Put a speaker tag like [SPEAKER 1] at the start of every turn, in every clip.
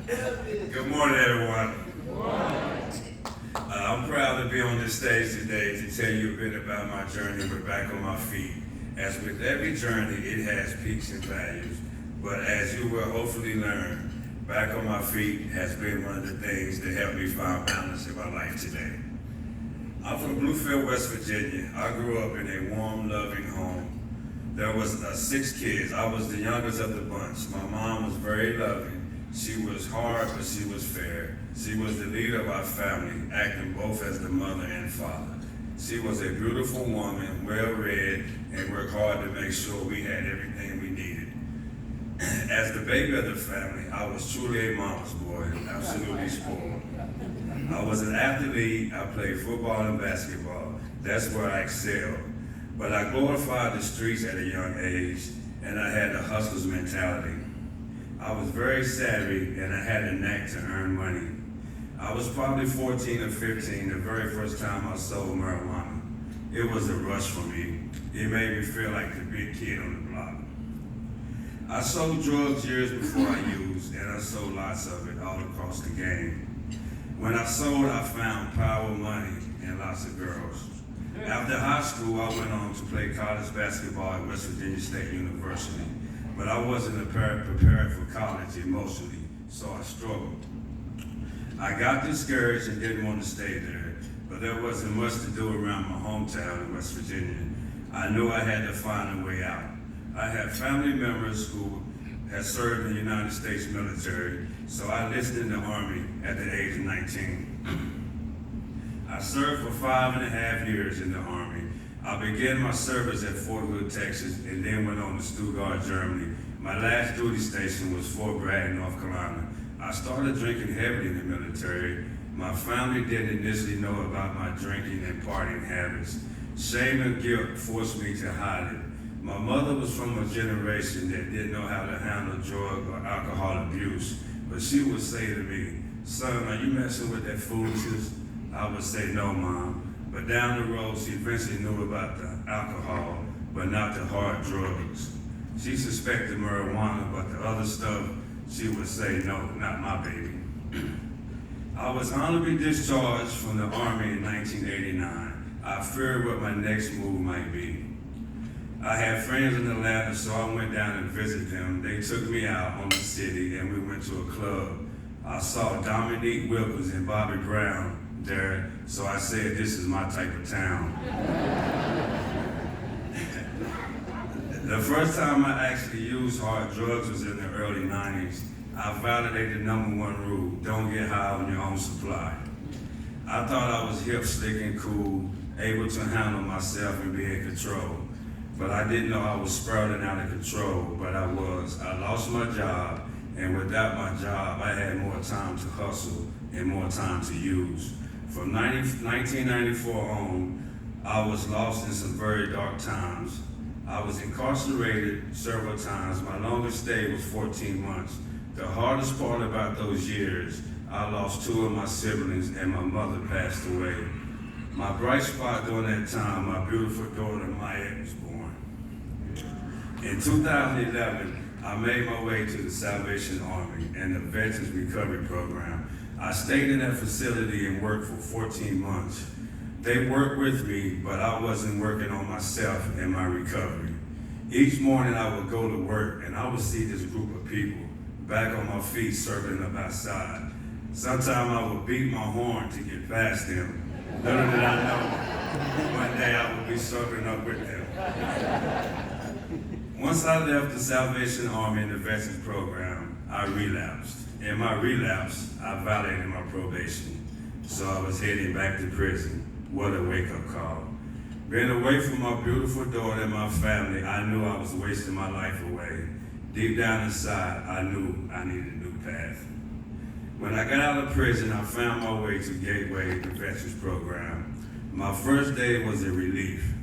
[SPEAKER 1] Good morning, everyone. I'm proud to be on this stage today to tell you a bit about my journey with Back on My Feet. As with every journey, it has peaks and valleys. But as you will hopefully learn, Back on My Feet has been one of the things that helped me find balance in my life today. I'm from Bluefield, West Virginia. I grew up in a warm, loving home. There was 6 kids. I was the youngest of the bunch. My mom was very loving. She was hard, but she was fair. She was the leader of our family, acting both as the mother and father. She was a beautiful woman, well-read, and worked hard to make sure we had everything we needed. As the baby of the family, I was truly a mama's boy, absolutely spoiled. I was an athlete. I played football and basketball. That's where I excelled. But I glorified the streets at a young age, and I had a hustler's mentality. I was very savvy, and I had a knack to earn money. I was probably 14 or 15 the very first time I sold marijuana. It was a rush for me. It made me feel like the big kid on the block. I sold drugs years before I used, and I sold lots of it all across the game. When I sold, I found power, money, and lots of girls. After high school, I went on to play college basketball at West Virginia State University. But I wasn't prepared for college emotionally, so I struggled. I got discouraged and didn't want to stay there, but there wasn't much to do around my hometown in West Virginia. I knew I had to find a way out. I had family members who had served in the United States military, so I enlisted in the Army at the age of 19. I served for 5.5 years in the Army. I began my service at Fort Hood, Texas, and then went on to Stuttgart, Germany. My last duty station was Fort Bragg, North Carolina. I started drinking heavily in the military. My family didn't initially know about my drinking and partying habits. Shame and guilt forced me to hide it. My mother was from a generation that didn't know how to handle drug or alcohol abuse, but she would say to me, "Son, are you messing with that foolishness?" I would say, "No, Mom." But down the road, she eventually knew about the alcohol, but not the hard drugs. She suspected marijuana, but the other stuff, she would say, "No, not my baby." I was honorably discharged from the Army in 1989. I feared what my next move might be. I had friends in Atlanta, so I went down and visited them. They took me out on the city, and we went to a club. I saw Dominique Wilkins and Bobby Brown there, so I said, "This is my type of town." The first time I actually used hard drugs was in the early 90s. I violated the #1 rule: don't get high on your own supply. I thought I was hip, slick, and cool, able to handle myself and be in control. But I didn't know I was spiraling out of control, but I was. I lost my job, and without my job, I had more time to hustle and more time to use. From 1994 on, I was lost in some very dark times. I was incarcerated several times. My longest stay was 14 months. The hardest part about those years, I lost 2 of my siblings and my mother passed away. My bright spot during that time, my beautiful daughter Maya was born. In 2011, I made my way to the Salvation Army and the Veterans Recovery Program. I stayed in that facility and worked for 14 months. They worked with me, but I wasn't working on myself and my recovery. Each morning I would go to work and I would see this group of people back on my feet serving up outside. Sometimes I would beat my horn to get past them. Little did I know, one day I would be serving up with them. Once I left the Salvation Army and the Veterans Program, I relapsed. In my relapse, I violated my probation, so I was heading back to prison. What a wake-up call. Being away from my beautiful daughter and my family, I knew I was wasting my life away. Deep down inside, I knew I needed a new path. When I got out of prison, I found my way to Gateway, the Veterans Program. My first day was a relief.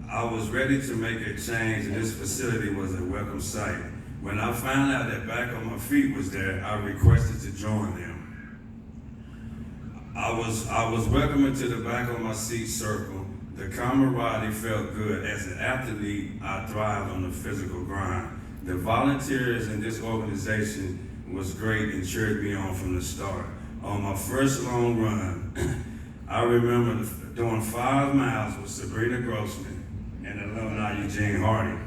[SPEAKER 1] I was ready to make a change, and this facility was a welcome sight. When I found out that Back on My Feet was there, I requested to join them. I was welcomed into the Back on My Seat circle. The camaraderie felt good. As an athlete, I thrived on the physical grind. The volunteers in this organization was great and cheered me on from the start. On my first long run, I remember doing 5 miles with Sabrina Grossman and alumni Eugene Hardy.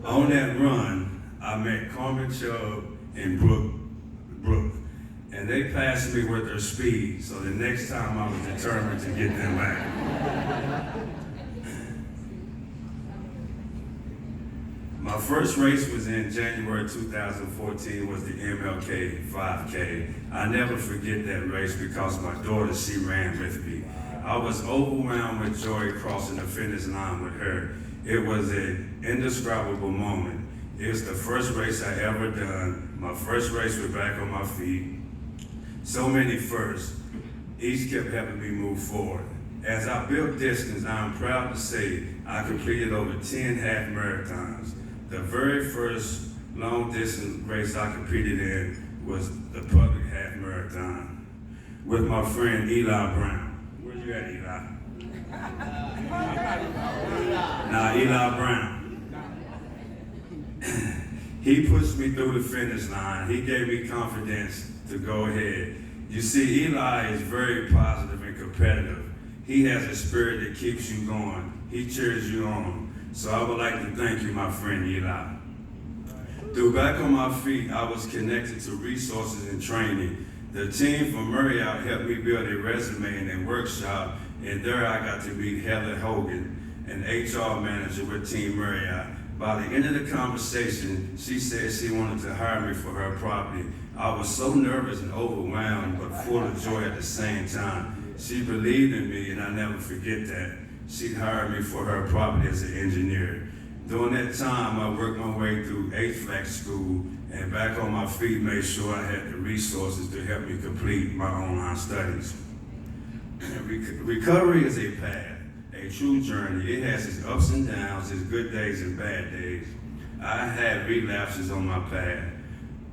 [SPEAKER 1] On that run, I met Carmen Chubb and Brooke, and they passed me with their speed, so the next time I was determined to get them back. My first race was in January 2014, was the MLK 5K. I never forget that race because my daughter, she ran with me. I was overwhelmed with joy crossing the finish line with her. It was an indescribable moment. It was the first race I ever done, my first race with back on my feet. So many firsts, each kept helping me move forward. As I built distance, I am proud to say I completed over 10 half marathons. The very first long distance race I competed in was the public half marathon with my friend Eli Brown. Where you at, Eli? Eli Brown. He pushed me through the finish line. He gave me confidence to go ahead. You see, Eli is very positive and competitive. He has a spirit that keeps you going. He cheers you on. So I would like to thank you, my friend Eli. Through Back on My Feet, I was connected to resources and training. The team from Marriott helped me build a resume and a workshop, and there I got to meet Heather Hogan, an HR manager with Team Marriott. By the end of the conversation, she said she wanted to hire me for her property. I was so nervous and overwhelmed, but full of joy at the same time. She believed in me, and I never forget that. She hired me for her property as an engineer. During that time, I worked my way through HVAC school, and Back on My Feet made sure I had the resources to help me complete my online studies. Recovery is a path, a true journey. It has its ups and downs, its good days and bad days. I had relapses on my path,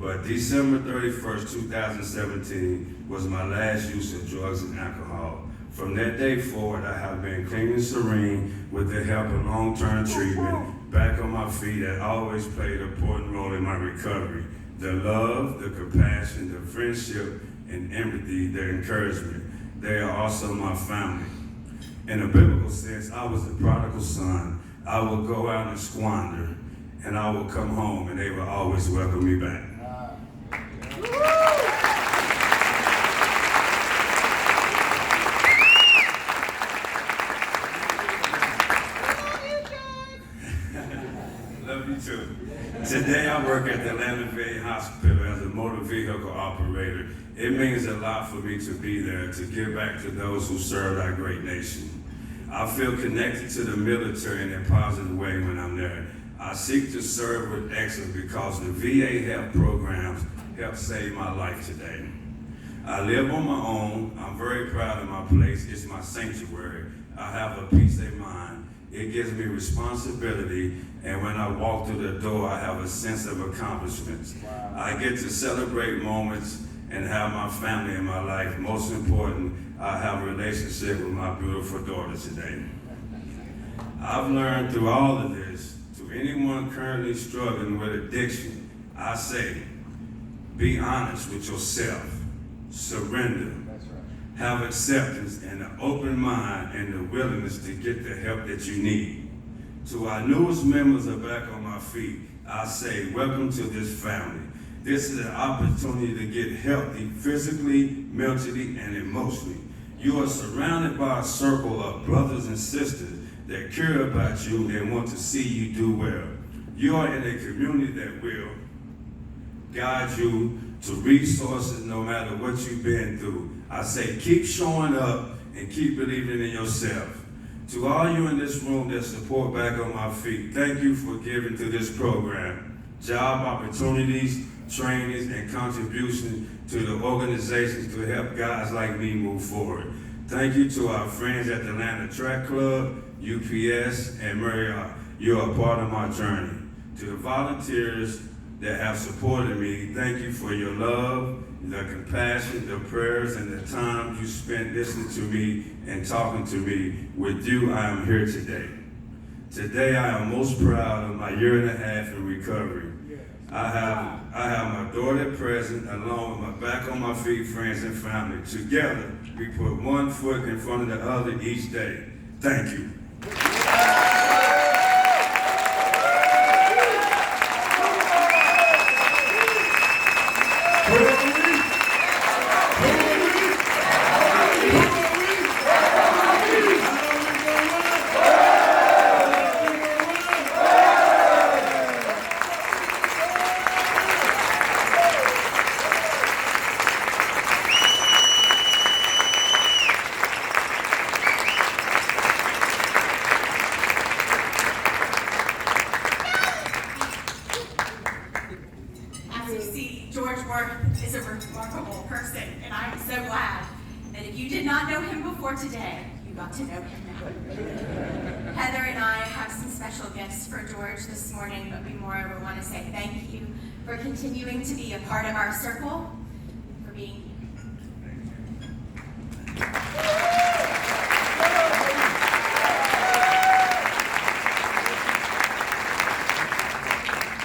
[SPEAKER 1] but December 31st, 2017 was my last use of drugs and alcohol. From that day forward, I have been clean and serene with the help of long-term treatment. Back on My Feet had always played an important role in my recovery. The love, the compassion, the friendship, and empathy, the encouragement. They are also my family. In a biblical sense, I was the prodigal son. I would go out and squander, and I would come home, and they would always welcome me back. Love you too. Today I work at the Atlanta VA Hospital as a motor vehicle operator. It means a lot for me to be there, to give back to those who served our great nation. I feel connected to the military in a positive way when I'm there. I seek to serve with excellence because the VA health programs help save my life today. I live on my own. I'm very proud of my place. It's my sanctuary. I have a peace of mind. It gives me responsibility, and when I walk through the door, I have a sense of accomplishments. Wow. I get to celebrate moments and have my family in my life. Most important, I have a relationship with my beautiful daughter today. I've learned through all of this, to anyone currently struggling with addiction, I say, be honest with yourself, surrender, have acceptance and an open mind and the willingness to get the help that you need. To our newest members of Back on My Feet, I say, welcome to this family. This is an opportunity to get healthy physically, mentally, and emotionally. You are surrounded by a circle of brothers and sisters that care about you and want to see you do well. You are in a community that will guide you to resources no matter what you've been through. I say keep showing up and keep believing in yourself. To all you in this room that support Back on My Feet, thank you for giving to this program. Job opportunities, trainings, and contributions to the organizations to help guys like me move forward. Thank you to our friends at the Atlanta Track Club, UPS, and Marriott. You are part of my journey. To the volunteers that have supported me, thank you for your love, the compassion, the prayers, and the time you spent listening to me and talking to me. With you, I am here today. Today, I am most proud of my year and a half in recovery. I have my daughter present, along with my back on my feet, friends and family. Together, we put one foot in front of the other each day. Thank you.
[SPEAKER 2] As you see, George Worth is a remarkable person, and I am so glad that if you did not know him before today, you got to know him now. Heather and I have some special gifts for George this morning, but we moreover want to say thank you for continuing to be a part of our circle